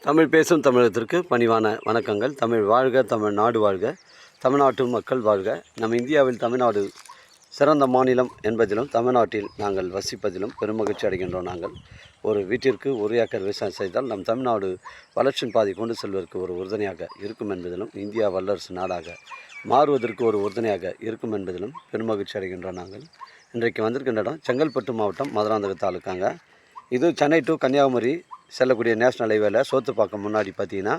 தமிழ் பேசும் தமிழகத்திற்கு பணிவான வணக்கங்கள். தமிழ் வாழ்க, தமிழ்நாடு வாழ்க, தமிழ்நாட்டு மக்கள் வாழ்க. நம் இந்தியாவில் தமிழ்நாடு சிறந்த மாநிலம் என்பதிலும் தமிழ்நாட்டில் நாங்கள் வசிப்பதிலும் பெருமகிழ்ச்சி அடைகின்றோம். நாங்கள் ஒரு வீட்டிற்கு ஒரு ஏக்கர் விவசாயம் செய்தால் நம் தமிழ்நாடு வளர்ச்சியின் பாதை கொண்டு செல்வதற்கு ஒரு உறுதுணையாக இருக்கும் என்பதிலும் இந்தியா வல்லரசு நாடாக மாறுவதற்கு ஒரு உறுதுணையாக இருக்கும் என்பதிலும் பெருமகிழ்ச்சி அடைகின்றோம். நாங்கள் இன்றைக்கு வந்திருக்கின்ற இடம் செங்கல்பட்டு மாவட்டம் மதுராந்தகம் தாலுக்காங்க. இது சென்னை டு கன்னியாகுமரி செல்லக்கூடிய நேஷ்னல் ஹைவேல சோத்துப்பாக்கம் முன்னாடி பார்த்தீங்கன்னா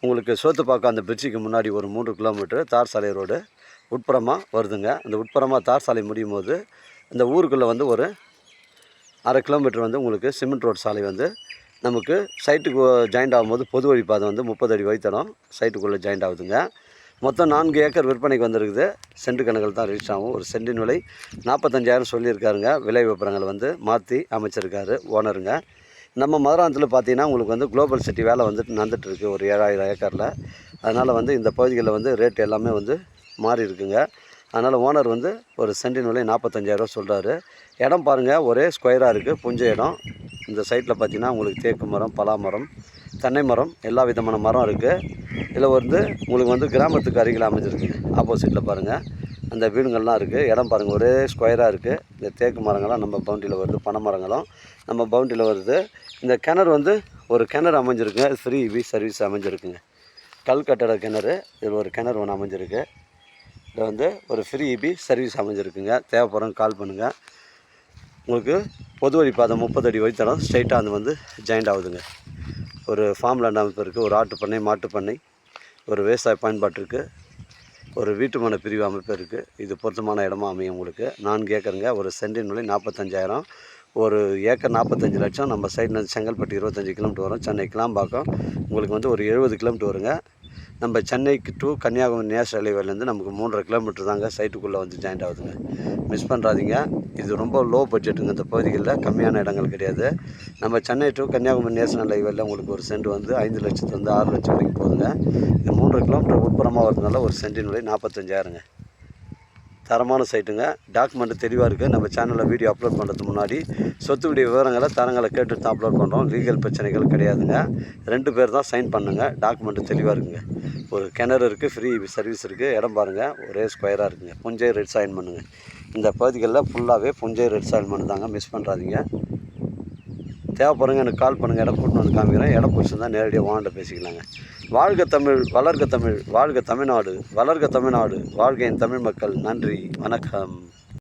உங்களுக்கு சோத்துப்பாக்கம் அந்த பிரிட்ஜுக்கு முன்னாடி ஒரு 3 கிலோமீட்டர் தார் சாலை ரோடு உட்புறமாக வருதுங்க. அந்த உட்புறமாக தார் சாலை முடியும் போது இந்த ஊருக்குள்ளே வந்து ஒரு 1/2 கிலோமீட்டர் வந்து உங்களுக்கு சிமெண்ட் ரோடு சாலை வந்து நமக்கு சைட்டுக்கு ஜாயிண்ட் ஆகும்போது பொது வழி பாதை வந்து 30 அடி வைத்தடம் சைட்டுக்குள்ளே ஜாயிண்ட் ஆகுதுங்க. மொத்தம் 4 ஏக்கர் விற்பனைக்கு வந்துருக்குது. சென்ட் கணக்கில் தான் ரிஜிஸ்டர் ஆகும். ஒரு சென்டின் விலை 45,000 சொல்லியிருக்காருங்க. விலை விவரங்களை வந்து மாற்றி அமைச்சிருக்காரு ஓனருங்க. நம்ம மதுராந்தகத்தில் பார்த்தீங்கன்னா உங்களுக்கு வந்து குளோபல் சிட்டி வேலை வந்துட்டு நடந்துகிட்ருக்கு ஒரு 7,000 ஏக்கரில். அதனால் வந்து இந்த பகுதிகளில் வந்து ரேட் எல்லாமே வந்து மாறி இருக்குங்க. அதனால் ஓனர் வந்து ஒரு சென்டின் விலை 45,000 சொல்கிறாரு. இடம் பாருங்கள், ஒரே ஸ்கொயராக இருக்குது, புஞ்ச இடம். இந்த சைட்டில் பார்த்தீங்கன்னா உங்களுக்கு தேக்கு மரம், பலா மரம், தென்னை மரம், எல்லா விதமான மரம் இருக்குது. இதில் வந்து உங்களுக்கு வந்து கிராமத்துக்கு அருகில் அமைஞ்சிருக்குங்க. ஆப்போசிட்டில் பாருங்கள் அந்த வீடுங்கள்லாம் இருக்குது. இடம் பாருங்கள், ஒரே ஸ்கொயராக இருக்குது. இந்த தேக்கு மரங்கள்லாம் நம்ம பவுண்டியில் வருது, பனை மரங்களும் நம்ம பவுண்டியில் வருது. இந்த கிணறு வந்து ஒரு கிணறு அமைஞ்சிருக்குங்க. ஃப்ரீ இபி சர்வீஸ் அமைஞ்சிருக்குங்க. கல் கட்டட கிணறு. இதில் ஒரு கிணறு ஒன்று அமைஞ்சிருக்கு. இதில் வந்து ஒரு ஃப்ரீ இபி சர்வீஸ் அமைஞ்சிருக்குங்க. தேவைப்படுறவங்க கால் பண்ணுங்கள். உங்களுக்கு பொது வழி பாதை 30 அடி வைத்தடம் ஸ்ட்ரைட்டாக அது வந்து ஜாயிண்ட் ஆகுதுங்க. ஒரு ஃபார்ம் லேண்ட் அமைப்பு இருக்குது, ஒரு ஆட்டு பண்ணை, மாட்டு பண்ணை, ஒரு விவசாய பயன்பாட்டிற்கு ஒரு வீட்டுமனை பிரிவு அமைப்பு இருக்குது. இது பொருத்தமான இடமா அமையும். உங்களுக்கு 4 ஏக்கருங்க. ஒரு சென்டின் விலை 45,000. ஒரு ஏக்கர் 45 லட்சம். நம்ம சைட்லேருந்து செங்கல்பட்டு 25 கிலோமீட்டர் வரும். சென்னை கிளாம்பாக்கம் உங்களுக்கு வந்து ஒரு 70 கிலோமீட்டர் வருங்க. நம்ம சென்னைக்கு டு கன்னியாகுமரி நேஷனல் ஹைவேலேருந்து நமக்கு 3.5 கிலோமீட்டர் தாங்க சைட்டுக்குள்ளே வந்து ஜாயிண்ட் ஆகுதுங்க. மிஸ் பண்ணுறாதீங்க. இது ரொம்ப லோ பட்ஜெட்டுங்க. இந்த பகுதிகளில் கம்மியான இடங்கள் கிடையாது. நம்ம சென்னை டு கன்னியாகுமரி நேஷனல் ஹைவேல உங்களுக்கு ஒரு சென்ட் வந்து 5 லட்சத்துலேருந்து 6 லட்சம் வரைக்கும் போகுதுங்க. இது 3.5 கிலோமீட்டர் உட்புறமாக வரதுனால ஒரு சென்டின் விலை 45,000ங்க. தரமான சைட்டுங்க. டாக்குமெண்ட் தெளிவாக இருக்குது. நம்ம சேனலில் வீடியோ அப்லோட் பண்ணுறதுக்கு முன்னாடி சொத்து வீடியோ விவரங்களை தரங்களை கேட்டு தான் அப்லோட் பண்ணுறோம். லீகல் பிரச்சனைகள் கிடையாதுங்க. 2 பேர் தான் சைன் பண்ணுங்க. டாக்குமெண்ட் தெளிவாக இருக்குங்க. ஒரு கிணறு இருக்குது, ஃப்ரீ சர்வீஸ் இருக்குது. இடம் பாருங்கள், ஒரே ஸ்கொயராக இருக்குங்க. புஞ்சை ரெட் சாயின் பண்ணுங்க. இந்த பகுதிகளில் ஃபுல்லாகவே புஞ்சை ரெட் சாயின் பண்ணு தாங்க. மிஸ் பண்ணுறாதீங்க. தேவைப்படுறவங்க எனக்கு கால் பண்ணுங்கள். இடம் கூட்டு வந்து காமிக்கிறேன். இடம் பிடிச்சிருந்தா நேரடியாக வாண்ட பேசிக்கலாங்க. வாழ்க தமிழ், வளர்க தமிழ், வாழ்க தமிழ்நாடு, வளர்க தமிழ்நாடு, வாழ்க என் தமிழ் மக்கள். நன்றி, வணக்கம்.